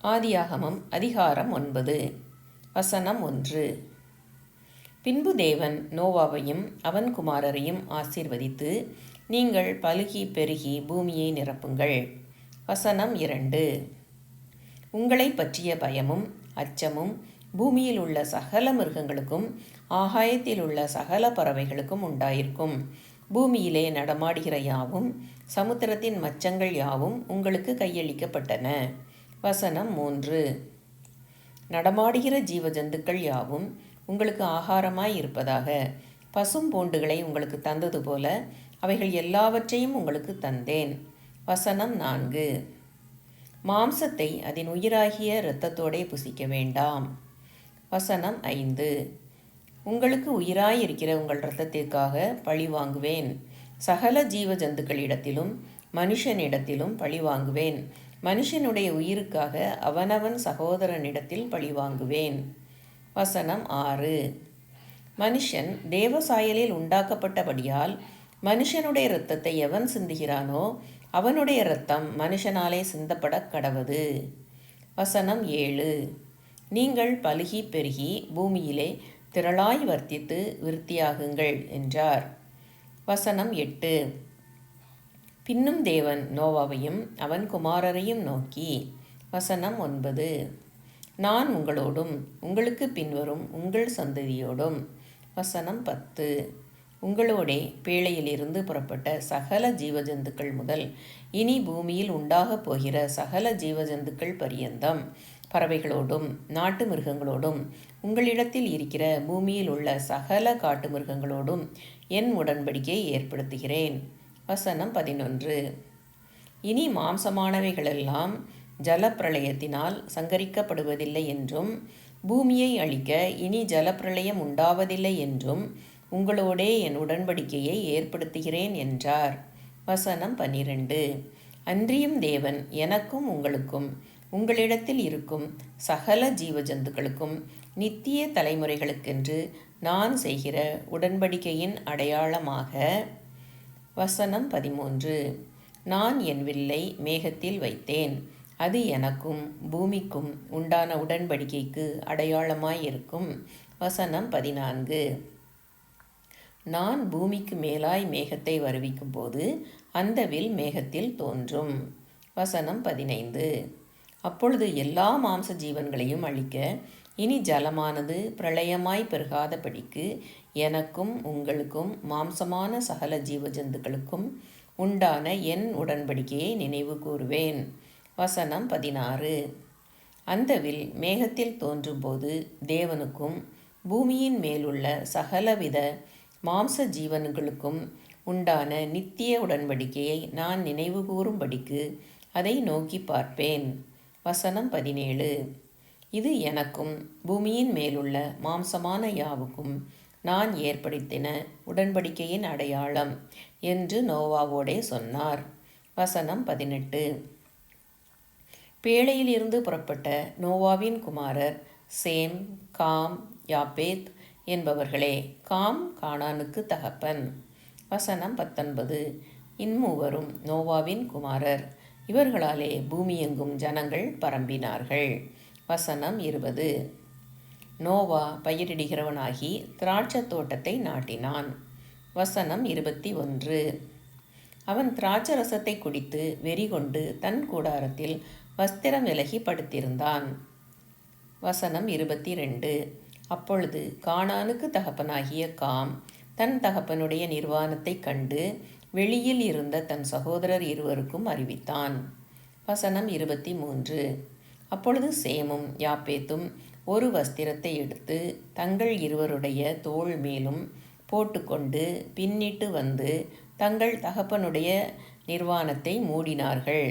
ஆதியாகமம் அதிகாரம் 9 வசனம் 1. பின்பு தேவன் நோவாவையும் அவன் குமாரரையும் ஆசீர்வதித்து, நீங்கள் பலுகி பெருகி பூமியை நிரப்புங்கள். வசனம் 2. உங்களை பற்றிய பயமும் அச்சமும் பூமியில் உள்ள சகல மிருகங்களுக்கும் ஆகாயத்தில் உள்ள சகல பறவைகளுக்கும் உண்டாயிருக்கும். பூமியிலே நடமாடுகிற யாவும் சமுத்திரத்தின் மச்சங்கள் யாவும் உங்களுக்கு கையளிக்கப்பட்டன. வசனம் 3. நடமாடுகிற ஜீவஜந்துக்கள் யாவும் உங்களுக்கு ஆகாரமாய் இருப்பதாக. பசும் பூண்டுகளை உங்களுக்கு தந்தது போல அவைகள் எல்லாவற்றையும் உங்களுக்கு தந்தேன். வசனம் 4. மாம்சத்தை அதன் உயிராகிய இரத்தத்தோடே புசிக்க வேண்டாம். வசனம் 5. உங்களுக்கு உயிராயிருக்கிற உங்கள் இரத்தத்திற்காக பழி வாங்குவேன். சகல ஜீவ ஜந்துக்களிடத்திலும் மனுஷனிடத்திலும் பழி வாங்குவேன். மனுஷனுடைய உயிருக்காக அவனவன் சகோதரனிடத்தில் பழி வாங்குவேன். வசனம் 6. மனுஷன் தேவசாயலில் உண்டாக்கப்பட்டபடியால் மனுஷனுடைய இரத்தத்தை எவன் சிந்துகிறானோ அவனுடைய இரத்தம் மனுஷனாலே சிந்தப்பட கடவது. வசனம் 7. நீங்கள் பலுகி பெருகி பூமியிலே திரளாய் வர்த்தித்து விருத்தியாகுங்கள் என்றார். வசனம் 8. பின்னும் தேவன் நோவாவையும் அவன் குமாரரையும் நோக்கி. வசனம் 9. நான் உங்களோடும் உங்களுக்கு பின்வரும் உங்கள் சந்ததியோடும். வசனம் 10. உங்களோடே பேழையிலிருந்து புறப்பட்ட சகல ஜீவஜந்துக்கள் முதல் இனி பூமியில் உண்டாகப் போகிற சகல ஜீவஜந்துக்கள் பரியந்தம் பறவைகளோடும் நாட்டு மிருகங்களோடும் உங்களிடத்தில் இருக்கிற பூமியில் உள்ள சகல காட்டு மிருகங்களோடும் என் உடன்படிக்கையை ஏற்படுத்துகிறேன். வசனம் 11. இனி மாம்சமானவைகளெல்லாம் ஜலப்பிரளயத்தினால் சங்கரிக்கப்படுவதில்லை என்றும் பூமியை அழிக்க இனி ஜலப்பிரளயம் உண்டாவதில்லை என்றும் உங்களோடே என் உடன்படிக்கையை ஏற்படுத்துகிறேன் என்றார். வசனம் 12. அன்றியும் தேவன் எனக்கும் உங்களுக்கும் உங்களிடத்தில் இருக்கும் சகல ஜீவஜந்துக்களுக்கும் நித்திய தலைமுறைகளுக்கென்று நான் செய்கிற உடன்படிக்கையின் அடையாளமாக. வசனம் 13. நான் என் வில்லை மேகத்தில் வைத்தேன். அது எனக்கும் பூமிக்கும் உண்டான உடன்படிக்கைக்கு அடையாளமாயிருக்கும். வசனம் 14. நான் பூமிக்கு மேலாய் மேகத்தை வருவிக்கும் போது அந்த வில் மேகத்தில் தோன்றும். வசனம் 15. அப்பொழுது எல்லா மாம்ச ஜீவன்களையும் அழிக்க இனி ஜலமானது பிரளயமாய் பெருகாதபடிக்கு எனக்கும் உங்களுக்கும் மாம்சமான சகல ஜீவஜந்துக்களுக்கும் உண்டான என் உடன்படிக்கையை நினைவு கூறுவேன். வசனம் 16. அந்த வில் மேகத்தில் தோன்றும்போது தேவனுக்கும் பூமியின் மேலுள்ள சகலவித மாம்ச ஜீவன்களுக்கும் உண்டான நித்திய உடன்படிக்கையை நான் நினைவு கூறும்படிக்கு அதை நோக்கி பார்ப்பேன். வசனம் 17. இது எனக்கும் பூமியின் மேலுள்ள மாம்சமான யாவுக்கும் நான் ஏற்படுத்தின உடன்படிக்கையின் அடையாளம் என்று நோவாவோடே சொன்னார். வசனம் 18. பேழையிலிருந்து புறப்பட்ட நோவாவின் குமாரர் சேம், காம், யாப்பேத் என்பவர்களே. காம் கானானுக்கு தகப்பன். வசனம் 19. இம்மூவரும் நோவாவின் குமாரர். இவர்களாலே பூமியெங்கும் ஜனங்கள் பரம்பினார்கள். வசனம் 20. நோவா பயிரிடுகிறவனாகி திராட்சை தோட்டத்தை நாட்டினான். வசனம் 21. அவன் திராட்சை ரசத்தை குடித்து வெறி கொண்டு தன் கூடாரத்தில் வஸ்திரம் விலகி படுத்திருந்தான். வசனம் 22. அப்பொழுது கானானுக்கு தகப்பனாகிய காம் தன் தகப்பனுடைய நிர்வாணத்தை கண்டு வெளியில் இருந்த தன் சகோதரர் இருவருக்கும் அறிவித்தான். வசனம் 23. அப்பொழுது சேமும் யாப்பேத்தும் ஒரு வஸ்திரத்தை எடுத்து தங்கள் இருவருடைய தோள் மேலும் போட்டுக்கொண்டு பின்னிட்டு வந்து தங்கள் தகப்பனுடைய நிர்வாணத்தை மூடினார்கள்.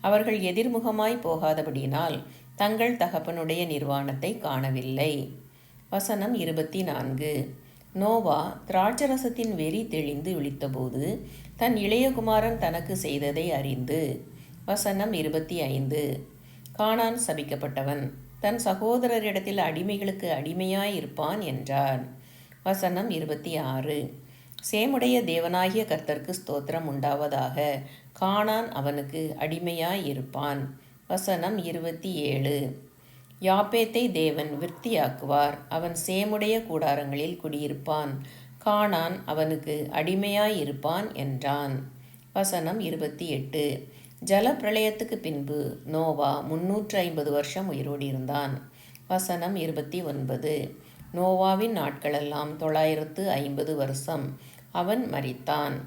அவர்கள் எதிர்முகமாய் போகாதபடியினால் தங்கள் தகப்பனுடைய நிர்வாணத்தை காணவில்லை. வசனம் 24. நோவா திராட்சரசத்தின் வெறி தெளிந்து விழித்தபோது தன் இளையகுமாரன் தனக்கு செய்ததை அறிந்து. வசனம் 25. கானான் சபிக்கப்பட்டவன், தன் சகோதரரிடத்தில் அடிமைகளுக்கு அடிமையாயிருப்பான் என்றான். வசனம் 26. சேமுடைய தேவனாகிய கர்த்தருக்கு ஸ்தோத்திரம் உண்டாவதாக. கானான் அவனுக்கு அடிமையாயிருப்பான். வசனம் 27. யாப்பேத்தை தேவன் விருத்தியாக்குவார், அவன் சேமுடைய கூடாரங்களில் குடியிருப்பான், கானான் அவனுக்கு அடிமையாயிருப்பான் என்றான். வசனம் 28. ஜல பிரளயத்துக்கு பின்பு நோவா 350 வருஷம் உயிரோடு இருந்தான். வசனம் 29. நோவாவின் நாட்களெல்லாம் 950 வருஷம். அவன் மரித்தான்.